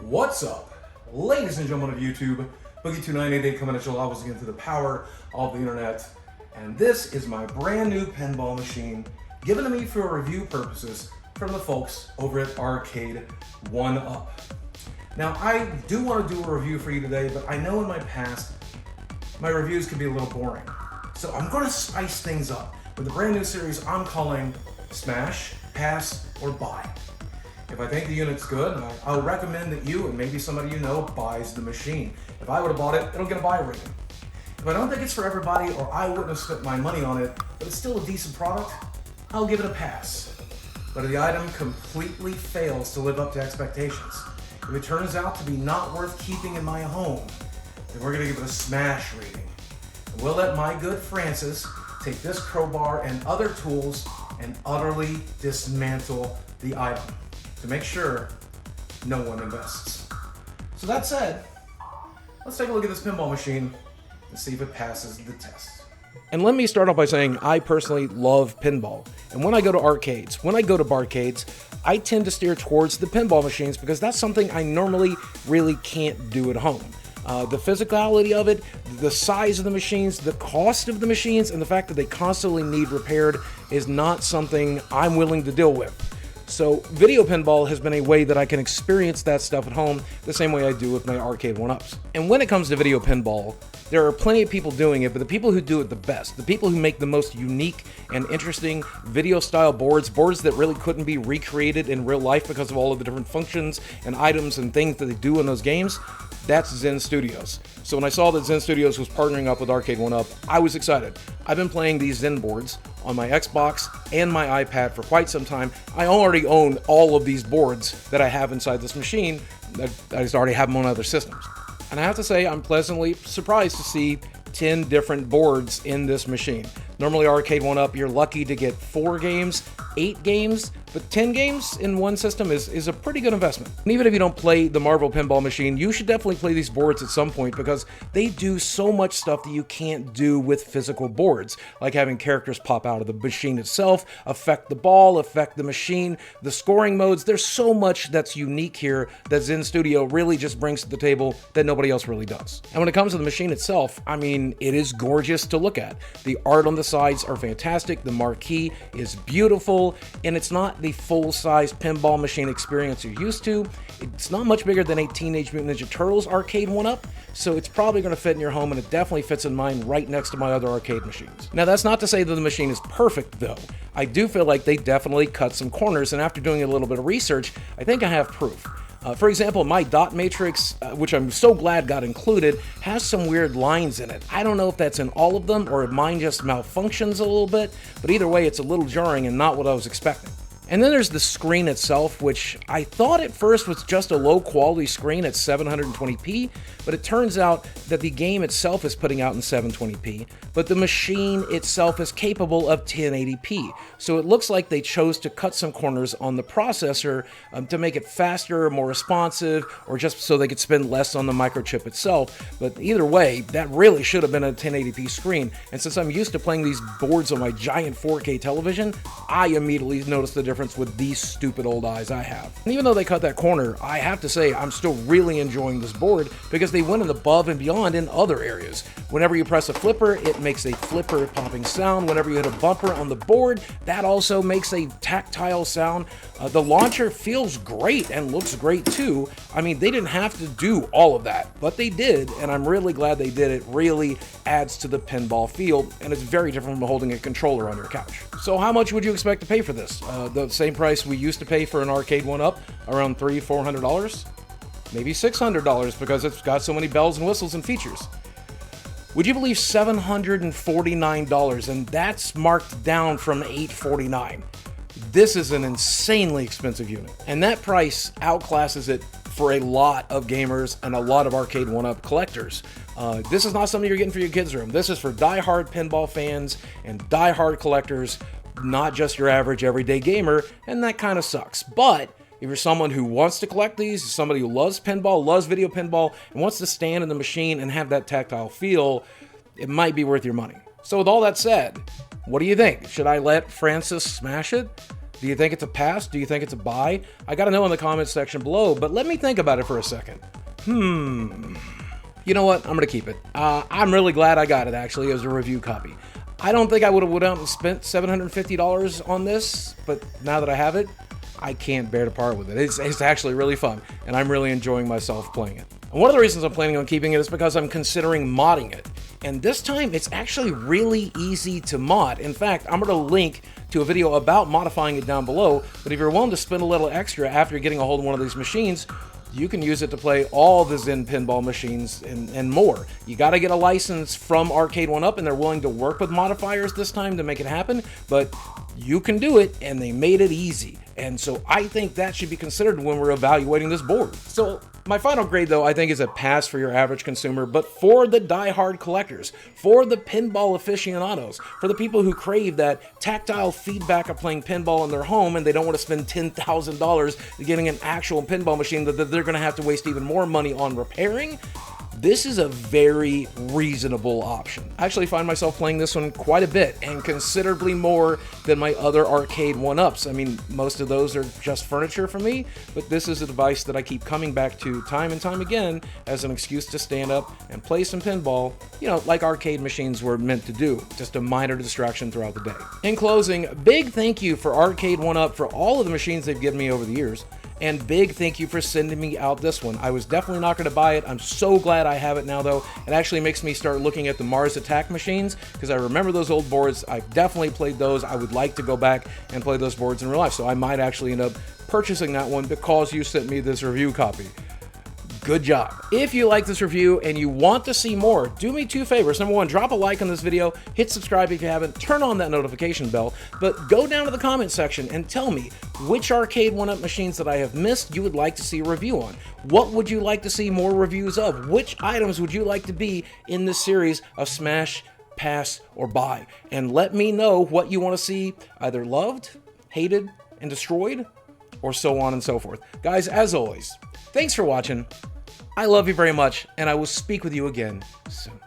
What's up, ladies and gentlemen of YouTube? Boogie2988 coming at you live again through the power of the internet. And this is my brand new pinball machine given to me for review purposes from the folks over at Arcade1up. Now, I do want to do a review for you today, but I know in my past, my reviews can be a little boring. So I'm going to spice things up with a brand new series I'm calling Smash, Pass, or Buy. If I think the unit's good, I'll recommend that you, and maybe somebody you know, buys the machine. If I would have bought it, it'll get a buy rating. If I don't think it's for everybody, or I wouldn't have spent my money on it, but it's still a decent product, I'll give it a pass. But if the item completely fails to live up to expectations, if it turns out to be not worth keeping in my home, then we're gonna give it a smash rating. And we'll let my good Francis take this crowbar and other tools and utterly dismantle the item to make sure no one invests. So that said, let's take a look at this pinball machine and see if it passes the test. And let me start off by saying I personally love pinball. And when I go to arcades, when I go to barcades, I tend to steer towards the pinball machines because that's something I normally really can't do at home. The physicality of it, the size of the machines, the cost of the machines, and the fact that they constantly need repaired is not something I'm willing to deal with. So video pinball has been a way that I can experience that stuff at home the same way I do with my Arcade1ups. And when it comes to video pinball, there are plenty of people doing it, but the people who do it the best, the people who make the most unique and interesting video style boards that really couldn't be recreated in real life because of all of the different functions and items and things that they do in those games, that's Zen Studios. So when I saw that Zen Studios was partnering up with Arcade1up, I was excited. I've been playing these Zen boards on my Xbox and my iPad for quite some time. I already own all of these boards that I have inside this machine. I just already have them on other systems. And I have to say, I'm pleasantly surprised to see 10 different boards in this machine. Normally Arcade1up, you're lucky to get 4 games, 8 games, but 10 games in one system is a pretty good investment. And even if you don't play the Marvel pinball machine, you should definitely play these boards at some point because they do so much stuff that you can't do with physical boards, like having characters pop out of the machine itself, affect the ball, affect the machine, the scoring modes. There's so much that's unique here that Zen Studio really just brings to the table that nobody else really does. And when it comes to the machine itself, I mean, it is gorgeous to look at. The art on the sides are fantastic, the marquee is beautiful, and it's not the full-size pinball machine experience you're used to. It's not much bigger than a Teenage Mutant Ninja Turtles Arcade1up, so it's probably going to fit in your home, and it definitely fits in mine right next to my other arcade machines. Now, that's not to say that the machine is perfect, though. I do feel like they definitely cut some corners, and after doing a little bit of research, I think I have proof. For example, my dot matrix, which I'm so glad got included, has some weird lines in it. I don't know if that's in all of them or if mine just malfunctions a little bit, but either way, it's a little jarring and not what I was expecting. And then there's the screen itself, which I thought at first was just a low-quality screen at 720p, but it turns out that the game itself is putting out in 720p, but the machine itself is capable of 1080p. So it looks like they chose to cut some corners on the processor to make it faster, more responsive, or just so they could spend less on the microchip itself. But either way, that really should have been a 1080p screen. And since I'm used to playing these boards on my giant 4K television, I immediately noticed the difference with these stupid old eyes I have. And even though they cut that corner, I have to say I'm still really enjoying this board because they went above and beyond in other areas. Whenever you press a flipper, it makes a flipper popping sound. Whenever you hit a bumper on the board, that also makes a tactile sound. The launcher feels great and looks great too. I mean, they didn't have to do all of that, but they did, and I'm really glad they did. It really adds to the pinball feel, and it's very different from holding a controller on your couch. So how much would you expect to pay for this? The same price we used to pay for an Arcade1up, around $300-400? Maybe $600 because it's got so many bells and whistles and features. Would you believe $749, and that's marked down from $849? This is an insanely expensive unit, and that price outclasses it for a lot of gamers and a lot of Arcade1up collectors. This is not something you're getting for your kids' room. This is for die-hard pinball fans and die-hard collectors, not just your average everyday gamer, and that kind of sucks. But if you're someone who wants to collect these, somebody who loves pinball, loves video pinball, and wants to stand in the machine and have that tactile feel, it might be worth your money. So with all that said, what do you think? Should I let Francis smash it? Do you think it's a pass? Do you think it's a buy? I gotta know in the comments section below, but let me think about it for a second. You know what? I'm gonna keep it. I'm really glad I got it, actually, as a review copy. I don't think I would have went out and spent $750 on this, but now that I have it, I can't bear to part with it. It's actually really fun, and I'm really enjoying myself playing it. And one of the reasons I'm planning on keeping it is because I'm considering modding it. And this time, it's actually really easy to mod. In fact, I'm gonna link to a video about modifying it down below, but if you're willing to spend a little extra after getting a hold of one of these machines, you can use it to play all the Zen pinball machines and more. You got to get a license from Arcade1up, and they're willing to work with modifiers this time to make it happen, but you can do it, and they made it easy. And so I think that should be considered when we're evaluating this board. So my final grade, though, I think is a pass for your average consumer, but for the die-hard collectors, for the pinball aficionados, for the people who crave that tactile feedback of playing pinball in their home and they don't want to spend $10,000 getting an actual pinball machine that they're going to have to waste even more money on repairing, this is a very reasonable option. I actually find myself playing this one quite a bit, and considerably more than my other Arcade1ups. I mean, most of those are just furniture for me, but this is a device that I keep coming back to time and time again as an excuse to stand up and play some pinball, you know, like arcade machines were meant to do, just a minor distraction throughout the day. In closing, big thank you for Arcade1up for all of the machines they've given me over the years. And big thank you for sending me out this one. I was definitely not going to buy it. I'm so glad I have it now, though. It actually makes me start looking at the Mars Attack machines, because I remember those old boards. I've definitely played those. I would like to go back and play those boards in real life, so I might actually end up purchasing that one because you sent me this review copy. Good job. If you like this review and you want to see more, do me two favors. Number one, drop a like on this video, hit subscribe if you haven't, turn on that notification bell, but go down to the comment section and tell me which Arcade1up machines that I have missed you would like to see a review on. What would you like to see more reviews of? Which items would you like to be in this series of Smash, Pass, or Buy? And let me know what you want to see either loved, hated, and destroyed, or so on and so forth. Guys, as always, thanks for watching. I love you very much, and I will speak with you again soon.